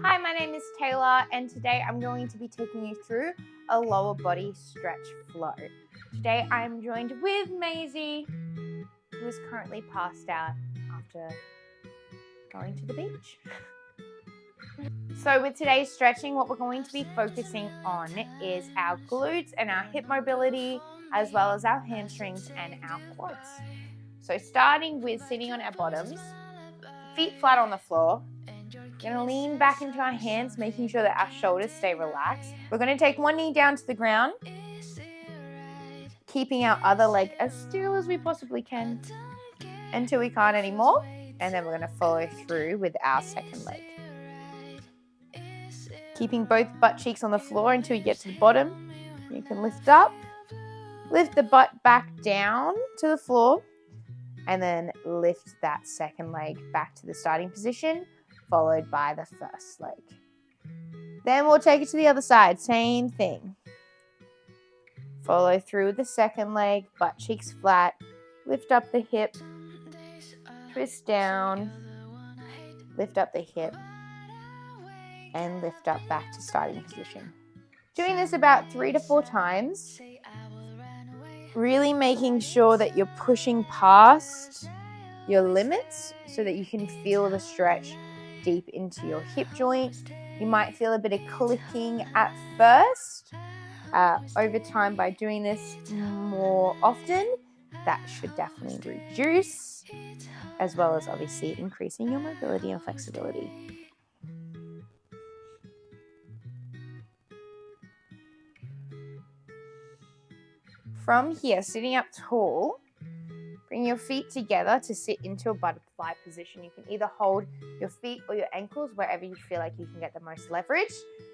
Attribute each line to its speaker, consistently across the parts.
Speaker 1: Hi, my name is Taylor, and today I'm going to be taking you through a lower body stretch flow. Today I'm joined with Maizey, who is currently passed out after going to the beach. So with today's stretching, what we're going to be focusing on is our glutes and our hip mobility, as well as our hamstrings and our quads. So starting with sitting on our bottoms, feet flat on the floor. We're going to lean back into our hands, making sure that our shoulders stay relaxed. We're going to take one knee down to the ground, keeping our other leg as still as we possibly can until we can't anymore. And then we're going to follow through with our second leg. Keeping both butt cheeks on the floor until you get to the bottom. You can lift up, lift the butt back down to the floor, and then lift that second leg back to the starting position, followed by the first leg. Then we'll take it to the other side, same thing. Follow through with the second leg, butt cheeks flat, lift up the hip, twist down, lift up the hip, and lift up back to starting position. Doing this about 3 to 4 times, really making sure that you're pushing past your limits so that you can feel the stretch deep into your hip joint. You might feel a bit of clicking at first. Over time, by doing this more often, that should definitely reduce, as well as obviously increasing your mobility and flexibility. From here, sitting up tall, bring your feet together to sit into a butterfly position. You can either hold your feet or your ankles wherever you feel like you can get the most leverage.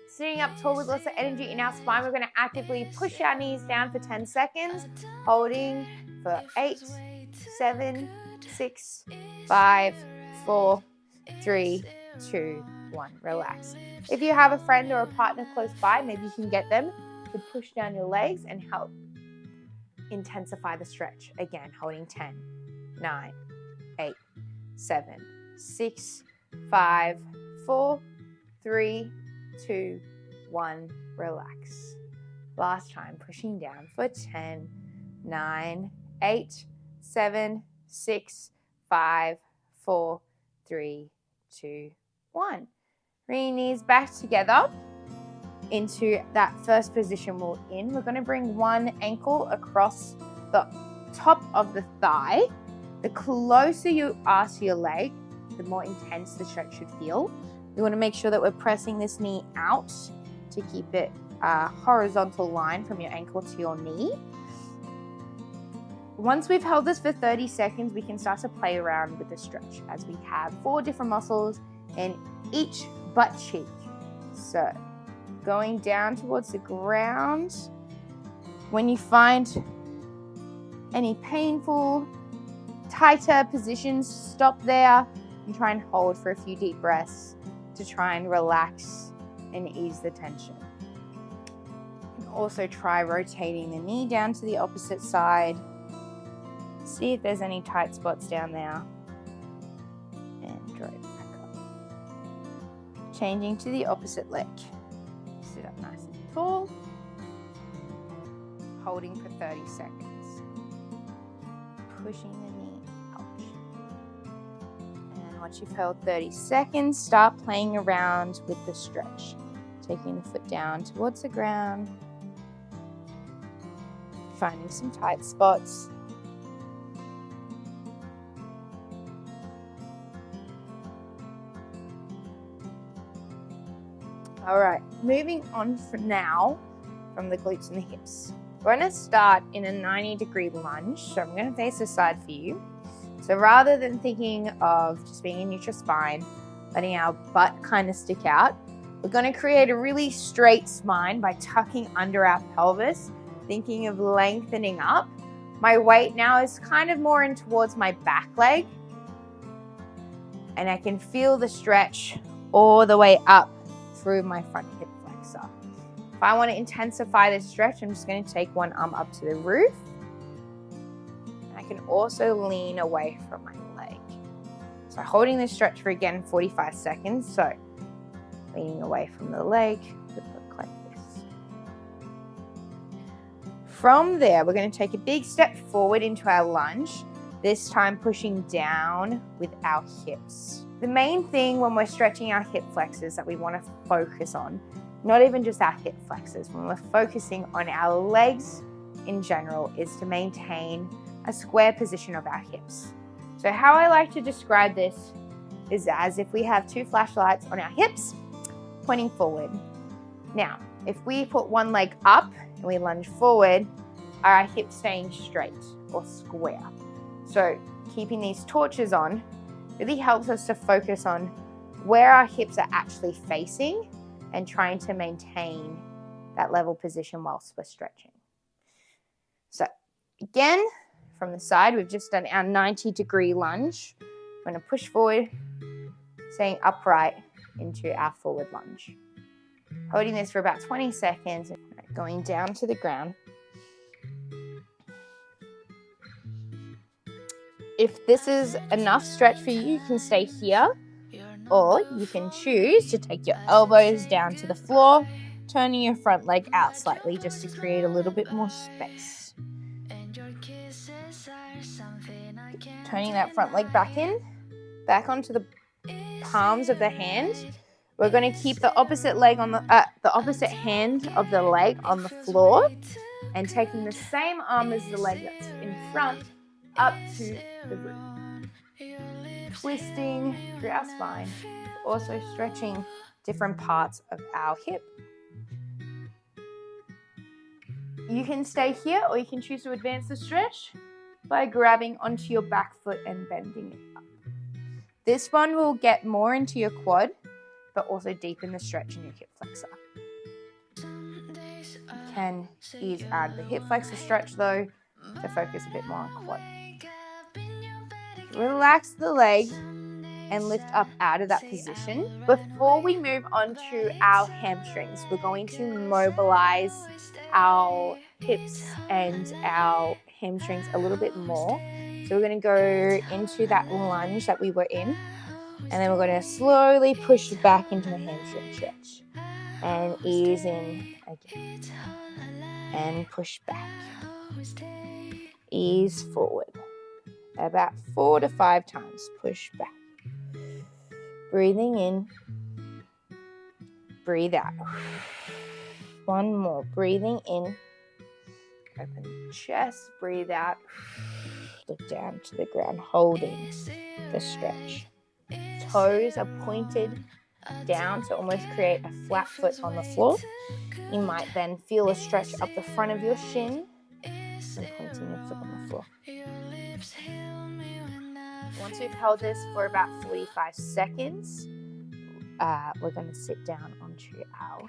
Speaker 1: Sitting up tall with lots of energy in our spine, we're going to actively push our knees down for 10 seconds, holding for 8, 7, 6, 5, 4, 3, 2, 1. Relax. If you have a friend or a partner close by, maybe you can get them to push down your legs and help intensify the stretch. Again, holding 10, 9, 8, 7, 6, 5, 4, 3, 2, 1. Relax. Last time, pushing down for 10, 9, 8, 7, 6, 5, 4, 3, 2, 1. Bring knees back together into that first position we're in. We're going to bring one ankle across the top of the thigh. The closer you are to your leg, the more intense the stretch should feel. We want to make sure that we're pressing this knee out to keep it a horizontal line from your ankle to your knee. Once we've held this for 30 seconds, we can start to play around with the stretch as we have 4 different muscles in each butt cheek. So going down towards the ground. When you find any painful, tighter positions, stop there and try and hold for a few deep breaths to try and relax and ease the tension. You can also try rotating the knee down to the opposite side. See if there's any tight spots down there. And draw it back up. Changing to the opposite leg. Sit up nice and tall, holding for 30 seconds, pushing the knee out. And once you've held 30 seconds, start playing around with the stretch, taking the foot down towards the ground, finding some tight spots. All right, moving on for now from the glutes and the hips. We're going to start in a 90-degree lunge. So I'm going to face this side for you. So rather than thinking of just being a neutral spine, letting our butt kind of stick out, we're going to create a really straight spine by tucking under our pelvis, thinking of lengthening up. My weight now is kind of more in towards my back leg, and I can feel the stretch all the way up through my front hip flexor. If I want to intensify this stretch, I'm just going to take one arm up to the roof. And I can also lean away from my leg. So holding this stretch for, again, 45 seconds. So leaning away from the leg, would look like this. From there, we're going to take a big step forward into our lunge, this time pushing down with our hips. The main thing when we're stretching our hip flexors that we want to focus on, not even just our hip flexors, when we're focusing on our legs in general, is to maintain a square position of our hips. So how I like to describe this is as if we have two flashlights on our hips pointing forward. Now, if we put one leg up and we lunge forward, are our hips staying straight or square? So keeping these torches on really helps us to focus on where our hips are actually facing and trying to maintain that level position whilst we're stretching. So again, from the side, we've just done our 90-degree lunge. We're going to push forward, staying upright into our forward lunge. Holding this for about 20 seconds, going down to the ground. If this is enough stretch for you, you can stay here, or you can choose to take your elbows down to the floor, turning your front leg out slightly just to create a little bit more space. Turning that front leg back in, back onto the palms of the hand. We're going to keep the opposite leg on the opposite hand of the leg on the floor, and taking the same arm as the leg that's in front up to the roof. Twisting through our spine, also stretching different parts of our hip. You can stay here, or you can choose to advance the stretch by grabbing onto your back foot and bending it up. This one will get more into your quad, but also deepen the stretch in your hip flexor. You can ease out of the hip flexor stretch though, to focus a bit more on quad. Relax the leg and lift up out of that position. Before we move on to our hamstrings, we're going to mobilize our hips and our hamstrings a little bit more. So we're going to go into that lunge that we were in, and then we're going to slowly push back into a hamstring stretch and ease in again and push back, ease forward about 4 to 5 times. Push back, breathing in, breathe out. One more, breathing in, open the chest, breathe out, look down to the ground, holding the stretch. Toes are pointed down to almost create a flat foot on the floor. You might then feel a stretch up the front of your shin and pointing your foot on the floor. Once we've held this for about 45 seconds, we're going to sit down onto our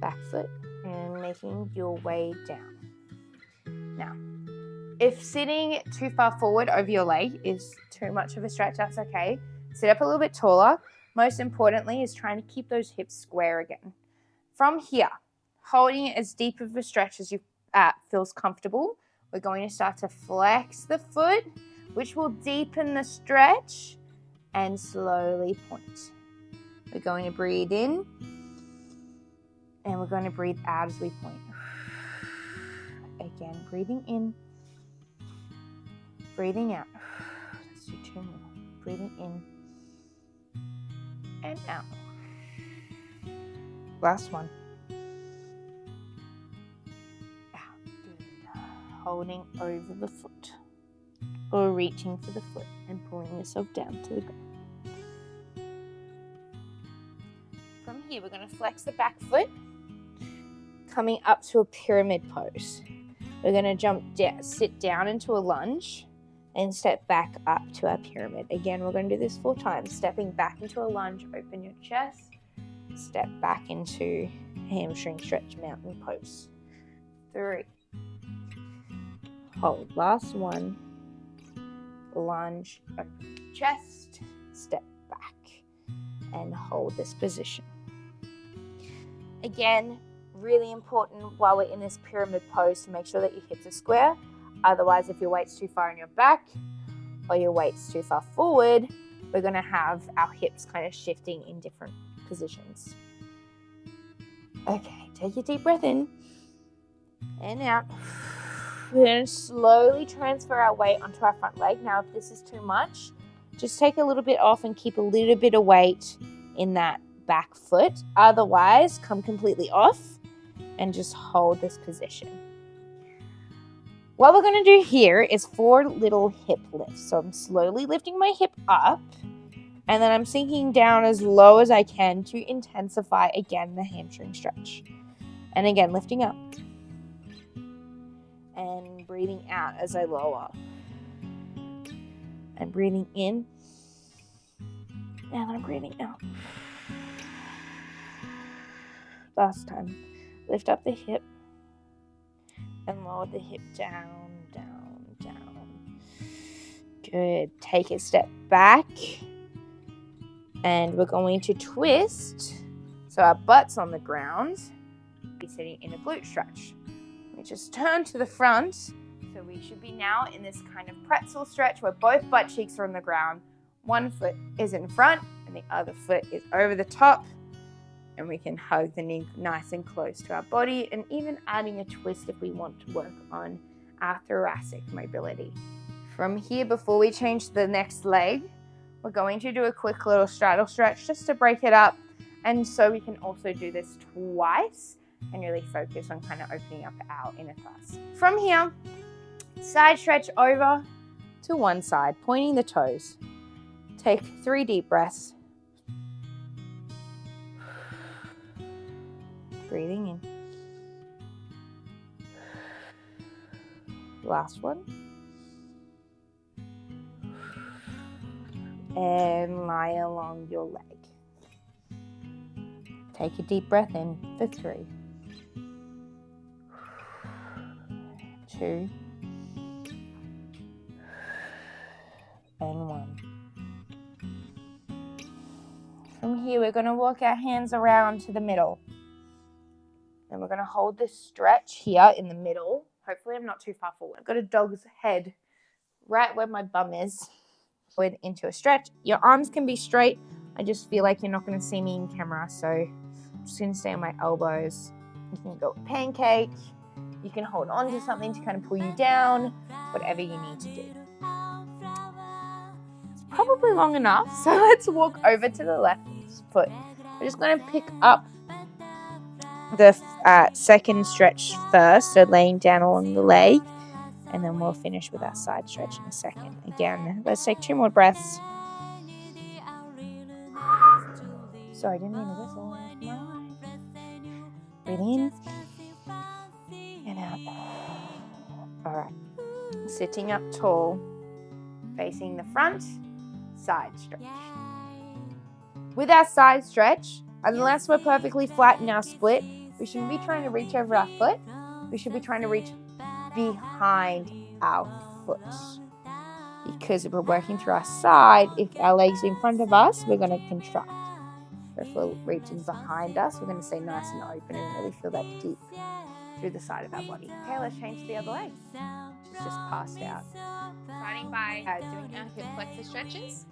Speaker 1: back foot and making your way down. Now, if sitting too far forward over your leg is too much of a stretch, that's okay. Sit up a little bit taller. Most importantly is trying to keep those hips square again. From here, holding it as deep of a stretch as you feels comfortable, we're going to start to flex the foot, which will deepen the stretch and slowly point. We're going to breathe in and we're going to breathe out as we point. Again, breathing in, breathing out. Let's do 2 more. Breathing in and out. Last one. Out. Good. Holding over the foot, or reaching for the foot and pulling yourself down to the ground. From here, we're going to flex the back foot, coming up to a pyramid pose. We're going to sit down into a lunge and step back up to our pyramid. Again, we're going to do this 4 times. Stepping back into a lunge, open your chest, step back into hamstring stretch mountain pose. 3. Hold. Last one. Lunge, open chest, step back, and hold this position. Again, really important while we're in this pyramid pose to make sure that your hips are square. Otherwise, if your weight's too far in your back or your weight's too far forward, we're going to have our hips kind of shifting in different positions. Okay, take a deep breath in and out. We're going to slowly transfer our weight onto our front leg. Now, if this is too much, just take a little bit off and keep a little bit of weight in that back foot. Otherwise, come completely off and just hold this position. What we're going to do here is 4 little hip lifts. So I'm slowly lifting my hip up, and then I'm sinking down as low as I can to intensify again the hamstring stretch. And again, lifting up and breathing out as I lower. And breathing in, and I'm breathing out. Last time. Lift up the hip and lower the hip down, down, down. Good. Take a step back, and we're going to twist so our butt's on the ground. Be sitting in a glute stretch. We just turn to the front. So we should be now in this kind of pretzel stretch where both butt cheeks are on the ground. One foot is in front and the other foot is over the top. And we can hug the knee nice and close to our body, and even adding a twist if we want to work on our thoracic mobility. From here, before we change to the next leg, we're going to do a quick little straddle stretch just to break it up. And so we can also do this twice and really focus on kind of opening up our inner thighs. From here, side stretch over to one side, pointing the toes. Take 3 deep breaths. Breathing in. Last one. And lie along your leg. Take a deep breath in for 3, 2, and 1. From here, we're going to walk our hands around to the middle. And we're going to hold this stretch here in the middle. Hopefully I'm not too far forward. I've got a dog's head right where my bum is. Forward into a stretch. Your arms can be straight. I just feel like you're not going to see me in camera, so I'm just going to stay on my elbows. You can go pancake. You can hold on to something to kind of pull you down. Whatever you need to do. It's probably long enough, so let's walk over to the left foot. We're just going to pick up the second stretch first, so laying down along the leg, and then we'll finish with our side stretch in a second. Again, let's take 2 more breaths. Sorry, I didn't mean to whistle. Breathe in and out. All right, sitting up tall, facing the front, side stretch. With our side stretch, unless we're perfectly flat in our split, we shouldn't be trying to reach over our foot. We should be trying to reach behind our foot. Because if we're working through our side, if our leg's in front of us, we're going to contract. If we're reaching behind us, we're going to stay nice and open and really feel that deep through the side of our body. Okay, let's change to the other leg. She's just passed out. Starting by doing our hip flexor stretches.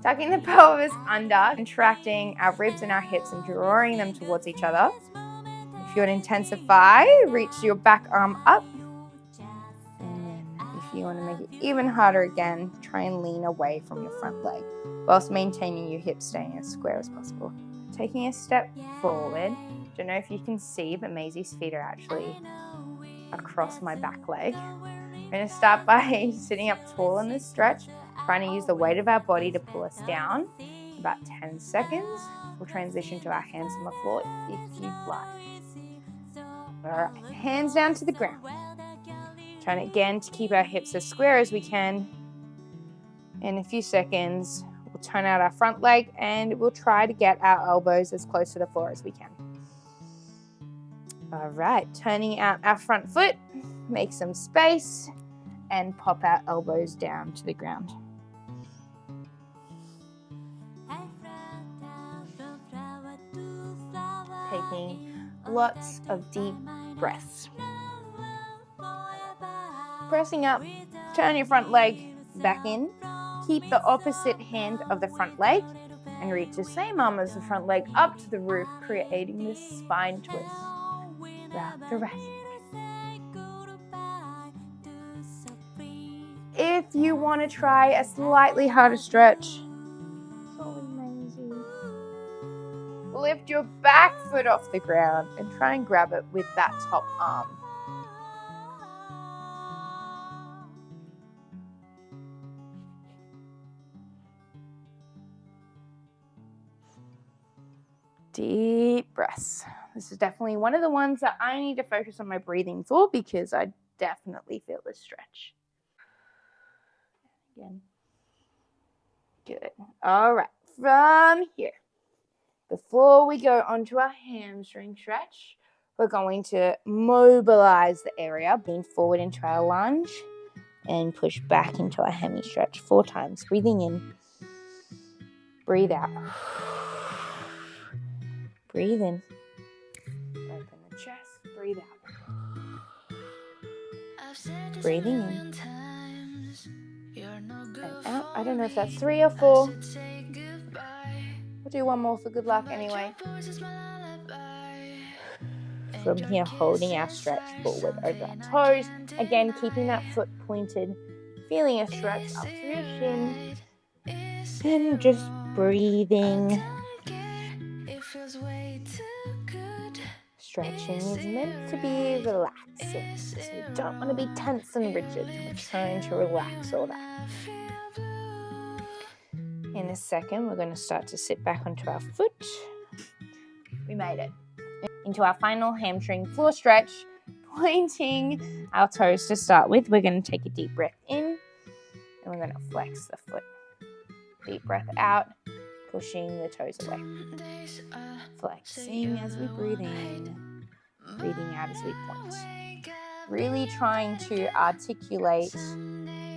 Speaker 1: Tucking the pelvis under, contracting our ribs and our hips and drawing them towards each other. If you want to intensify, reach your back arm up. And if you want to make it even harder again, try and lean away from your front leg whilst maintaining your hips staying as square as possible. Taking a step forward. Don't know if you can see, but Maisie's feet are actually across my back leg. We're going to start by sitting up tall in this stretch, trying to use the weight of our body to pull us down. About 10 seconds. We'll transition to our hands on the floor if you'd like. All right, hands down to the ground. Trying again to keep our hips as square as we can. In a few seconds, we'll turn out our front leg and we'll try to get our elbows as close to the floor as we can. All right, turning out our front foot, make some space and pop our elbows down to the ground. Taking lots of deep breaths. Pressing up, turn your front leg back in. Keep the opposite hand of the front leg And reach the same arm as the front leg up to the roof, creating this spine twist throughout the rest. If you want to try a slightly harder stretch, lift your back foot off the ground and try and grab it with that top arm. Deep breaths. This is definitely one of the ones that I need to focus on my breathing for because I definitely feel this stretch. Again. Good. All right. From here, before we go onto our hamstring stretch, we're going to mobilize the area, lean forward into our lunge and push back into our hemi stretch 4 times. Breathing in, breathe out. Breathe in, open the chest, breathe out. Breathing in and out. I don't know if that's 3 or 4. We'll do one more for good luck anyway. From here, holding our stretch forward over our toes. Again, keeping that foot pointed, feeling a stretch up through your shin. And just breathing. Stretching is meant to be relaxing, so you don't want to be tense and rigid. We're trying to relax all that. In a second, we're going to start to sit back onto our foot. We made it. Into our final hamstring floor stretch, pointing our toes to start with. We're going to take a deep breath in, and we're going to flex the foot. Deep breath out, pushing the toes away. Flexing as we breathe in, breathing out as we point. Really trying to articulate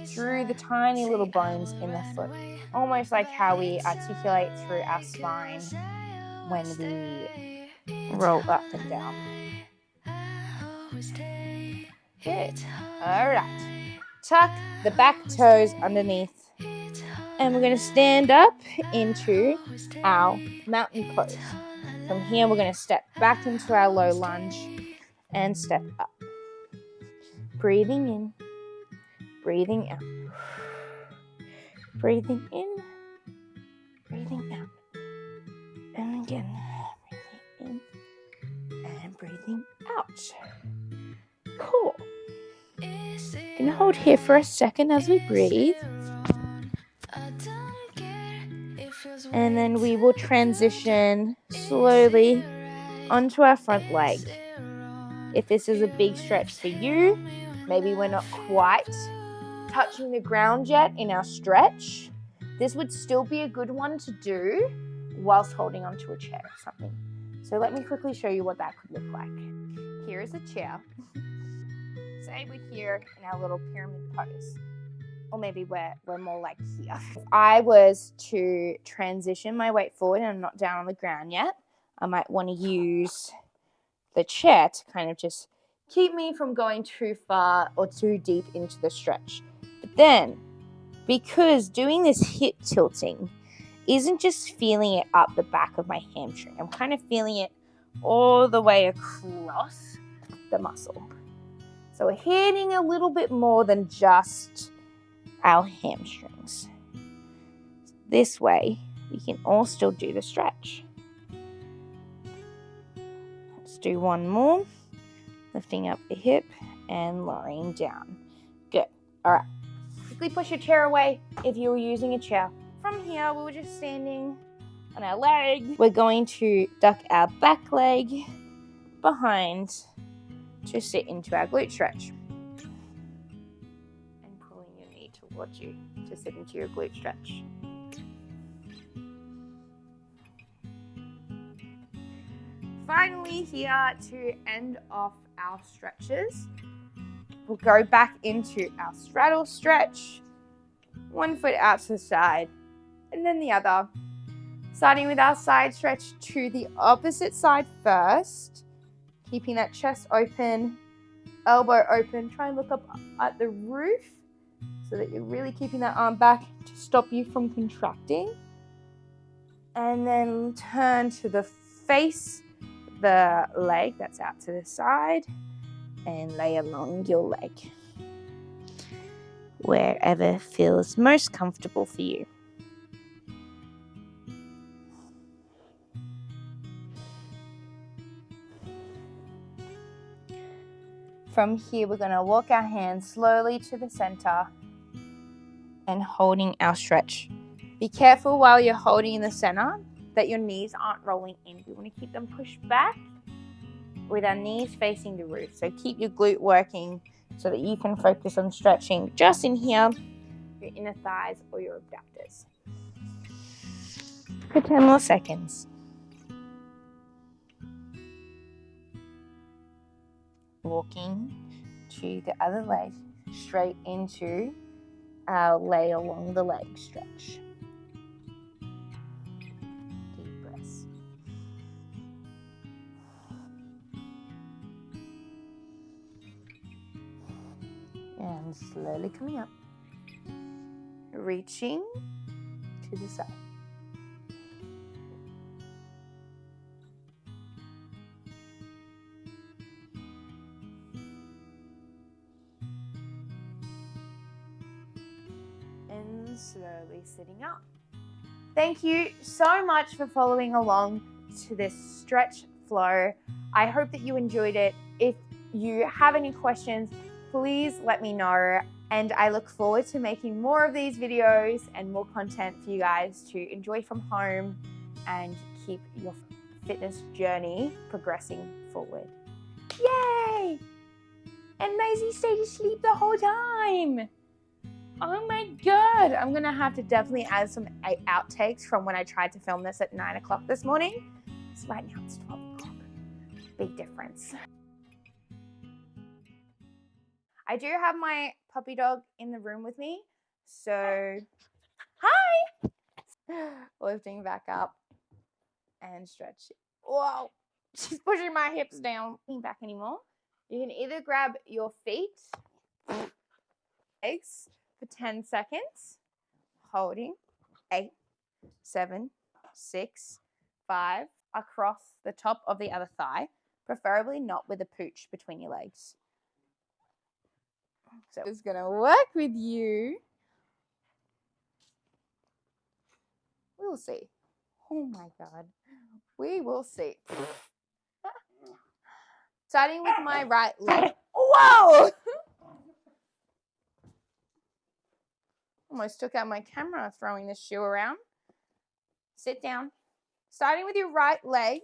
Speaker 1: through the tiny little bones in the foot. Almost like how we articulate through our spine when we roll up and down. Good. All right. Tuck the back toes underneath. And we're going to stand up into our mountain pose. From here, we're going to step back into our low lunge and step up. Breathing in, breathing out. Breathing in, breathing out. And again, breathing in and breathing out. Cool. You can hold here for a second as we breathe. And then we will transition slowly onto our front leg. If this is a big stretch for you, maybe we're not quite touching the ground yet in our stretch, this would still be a good one to do whilst holding onto a chair or something. So let me quickly show you what that could look like. Here is a chair. Say we're here in our little pyramid pose. Or maybe we're more like here. If I was to transition my weight forward and I'm not down on the ground yet, I might want to use the chair to kind of just keep me from going too far or too deep into the stretch. But then, because doing this hip tilting isn't just feeling it up the back of my hamstring, I'm kind of feeling it all the way across the muscle. So we're hitting a little bit more than just our hamstrings. This way, we can all still do the stretch. Let's do one more. Lifting up the hip and lowering down. Good. All right. Quickly push your chair away if you were using a chair. From here, we were just standing on our leg. We're going to duck our back leg behind to sit into our glute stretch. Towards you to sit into your glute stretch. Finally, here to end off our stretches, we'll go back into our straddle stretch, one foot out to the side and then the other, starting with our side stretch to the opposite side first, keeping that chest open, elbow open. Try and look up at the roof so that you're really keeping that arm back to stop you from contracting. And then turn to the face, the leg that's out to the side, and lay along your leg, wherever feels most comfortable for you. From here, we're going to walk our hands slowly to the center and holding our stretch. Be careful while you're holding in the center that your knees aren't rolling in. We want to keep them pushed back with our knees facing the roof. So keep your glute working so that you can focus on stretching just in here, your inner thighs or your abductors. For 10 more seconds. Walking to the other leg, straight into our lay along the leg stretch. Deep breaths. And slowly coming up. Reaching to the side. And slowly sitting up. Thank you so much for following along to this stretch flow. I hope that you enjoyed it. If you have any questions, please let me know. And I look forward to making more of these videos and more content for you guys to enjoy from home and keep your fitness journey progressing forward. Yay! And Maizey stayed asleep the whole time. Oh my God. I'm going to have to definitely add some outtakes from when I tried to film this at 9 o'clock this morning. So right now it's 12 o'clock. Big difference. I do have my puppy dog in the room with me. So, hi! Lifting back up and stretch. Whoa, she's pushing my hips down. Not back anymore. You can either grab your feet, legs for 10 seconds, holding 8, 7, 6, 5, across the top of the other thigh, preferably not with a pooch between your legs. So it's going to work with you. We'll see. Oh my God. We will see. Starting with my right leg. Whoa! Almost took out my camera throwing this shoe around. Sit down. Starting with your right leg.